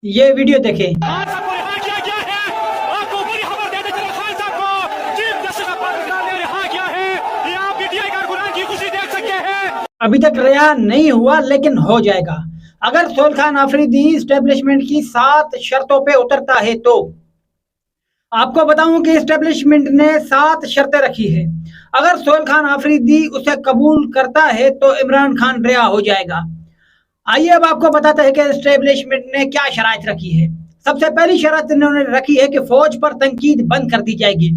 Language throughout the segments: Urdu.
یہ ویڈیو دیکھیں۔ ابھی تک رہا نہیں ہوا لیکن ہو جائے گا اگر سہیل خان آفریدی اسٹیبلشمنٹ کی 7 شرطوں پہ اترتا ہے تو۔ آپ کو بتاؤں کہ اسٹیبلشمنٹ نے 7 شرطیں رکھی ہے، اگر سہیل خان آفریدی اسے قبول کرتا ہے تو عمران خان رہا ہو جائے گا۔ آئیے اب آپ کو بتاتے ہیں کہ اسٹیبلشمنٹ نے کیا شرائط رکھی ہے۔ سب سے پہلی شرط انہوں نے رکھی ہے کہ فوج پر تنقید بند کر دی جائے گی،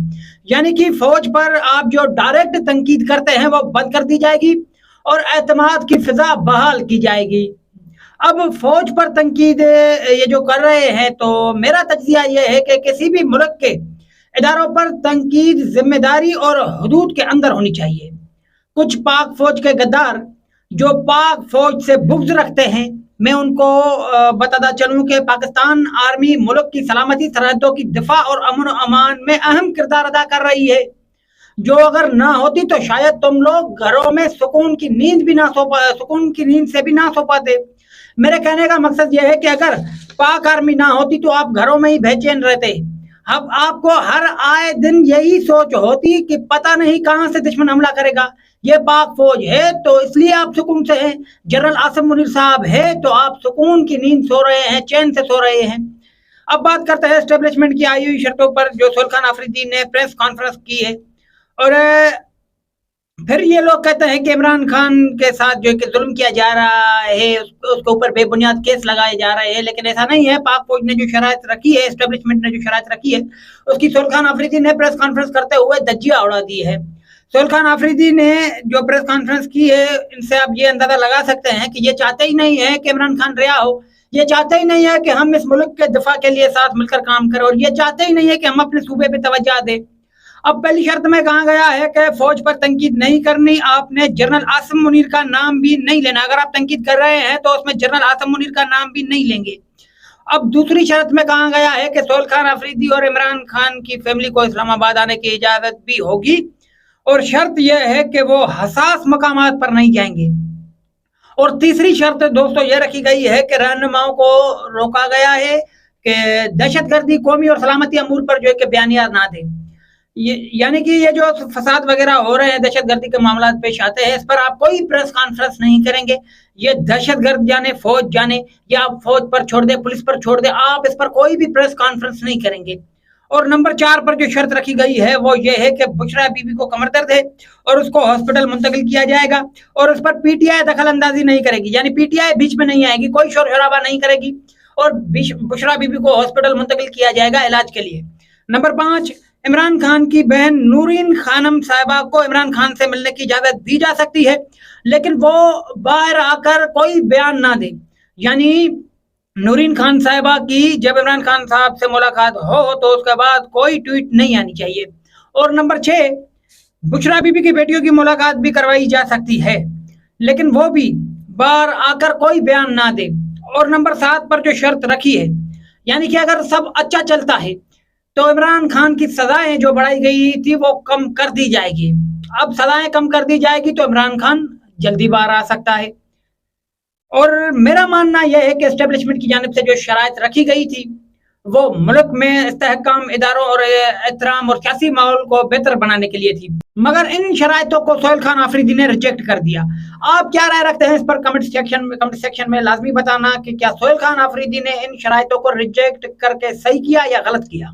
یعنی کہ فوج پر آپ جو ڈائریکٹ تنقید کرتے ہیں وہ بند کر دی جائے گی اور اعتماد کی فضا بحال کی جائے گی۔ اب فوج پر تنقید یہ جو کر رہے ہیں تو میرا تجزیہ یہ ہے کہ کسی بھی ملک کے اداروں پر تنقید ذمہ داری اور حدود کے اندر ہونی چاہیے۔ کچھ پاک فوج کے غدار جو پاک فوج سے بغض رکھتے ہیں، میں ان کو بتاتا چلوں کہ پاکستان آرمی ملک کی سلامتی، سرحدوں کی دفاع اور امن و امان میں اہم کردار ادا کر رہی ہے، جو اگر نہ ہوتی تو شاید تم لوگ گھروں میں سکون کی نیند سے بھی نہ سو پاتے۔ میرے کہنے کا مقصد یہ ہے کہ اگر پاک آرمی نہ ہوتی تو آپ گھروں میں ہی بے چین رہتے۔ اب آپ کو ہر آئے دن یہی سوچ ہوتی کہ پتہ نہیں کہاں سے دشمن حملہ کرے گا، یہ پاک فوج ہے تو اس لیے آپ سکون سے ہیں، جنرل عاصم منیر صاحب ہے تو آپ سکون کی نیند سو رہے ہیں، چین سے سو رہے ہیں۔ اب بات کرتے ہیں اسٹیبلشمنٹ کی آئی ہوئی شرطوں پر جو سہیل خان آفریدی نے پریس کانفرنس کی ہے، اور پھر یہ لوگ کہتے ہیں کہ عمران خان کے ساتھ جو کہ ظلم کیا جا رہا ہے، اس کے اوپر بے بنیاد کیس لگائے جا رہے ہیں، لیکن ایسا نہیں ہے۔ پاک فوج نے جو شرائط رکھی ہے، اسٹیبلشمنٹ نے جو شرائط رکھی ہے، اس کی سہیل خان آفریدی نے پریس کانفرنس کرتے ہوئے دھجیاں اڑا دی ہے۔ سہیل خان آفریدی نے جو پریس کانفرنس کی ہے، ان سے آپ یہ اندازہ لگا سکتے ہیں کہ یہ چاہتے ہی نہیں ہے کہ عمران خان رہا ہو، یہ چاہتے ہی نہیں ہے کہ ہم اس ملک کے دفاع کے لیے ساتھ مل کر کام کریں، اور یہ چاہتے ہی نہیں ہے کہ ہم اپنے صوبے پہ توجہ دیں۔ اب پہلی شرط میں کہا گیا ہے کہ فوج پر تنقید نہیں کرنی، آپ نے جنرل عاصم منیر کا نام بھی نہیں لینا، اگر آپ تنقید کر رہے ہیں تو اس میں جنرل عاصم منیر کا نام بھی نہیں لیں گے۔ اب دوسری شرط میں کہا گیا ہے کہ سہیل خان آفریدی اور عمران خان کی فیملی کو اسلام آباد آنے کی اجازت بھی ہوگی، اور شرط یہ ہے کہ وہ حساس مقامات پر نہیں جائیں گے۔ اور تیسری شرط دوستو یہ رکھی گئی ہے کہ رہنماؤں کو روکا گیا ہے کہ دہشت گردی، قومی اور سلامتی امور پر جو ہے کہ بیانیات نہ دیں، یعنی کہ یہ جو فساد وغیرہ ہو رہے ہیں، دہشت گردی کے معاملات پیش آتے ہیں، اس پر آپ کوئی پریس کانفرنس نہیں کریں گے۔ یہ دہشت گرد جانے، فوج جانے، یا آپ فوج پر چھوڑ دیں، پولیس پر چھوڑ دیں، آپ اس پر کوئی بھی پریس کانفرنس نہیں کریں گے۔ اور نمبر 4 پر جو شرط رکھی گئی ہے وہ یہ ہے کہ بشرا بی بی کو کمر درد ہے اور اس کو ہاسپٹل منتقل کیا جائے گا، اور اس پر پی ٹی آئی دخل اندازی نہیں کرے گی، یعنی پی ٹی آئی بیچ میں نہیں آئے گی، کوئی شور شرابہ نہیں کرے گی، اور بشرا بی بی کو ہاسپٹل منتقل کیا جائے گا علاج کے لیے۔ نمبر 5، عمران خان کی بہن نورین خانم صاحبہ کو عمران خان سے ملنے کی اجازت دی جا سکتی ہے، لیکن وہ باہر آ کر کوئی بیان نہ دیں، یعنی نورین خان صاحبہ کی جب عمران خان صاحب سے ملاقات ہو تو اس کے بعد کوئی ٹویٹ نہیں آنی چاہیے۔ اور نمبر 6، بشرا بی بی کی بیٹیوں کی ملاقات بھی کروائی جا سکتی ہے، لیکن وہ بھی باہر آ کر کوئی بیان نہ دے۔ اور نمبر 7 پر جو شرط رکھی ہے، یعنی کہ اگر سب اچھا چلتا ہے تو عمران خان کی سزائیں جو بڑھائی گئی تھی وہ کم کر دی جائے گی۔ اب سزائیں کم کر دی جائے گی تو عمران خان جلدی باہر آ سکتا ہے۔ اور میرا ماننا یہ ہے کہ اسٹیبلشمنٹ کی جانب سے جو شرائط رکھی گئی تھی وہ ملک میں استحکام، اداروں اور احترام اور سیاسی ماحول کو بہتر بنانے کے لیے تھی، مگر ان شرائطوں کو سہیل خان آفریدی نے ریجیکٹ کر دیا۔ آپ کیا رائے رکھتے ہیں اس پر کمنٹ سیکشن میں لازمی بتانا کہ کیا سہیل خان آفریدی نے ان شرائطوں کو ریجیکٹ کر کے صحیح کیا یا غلط کیا۔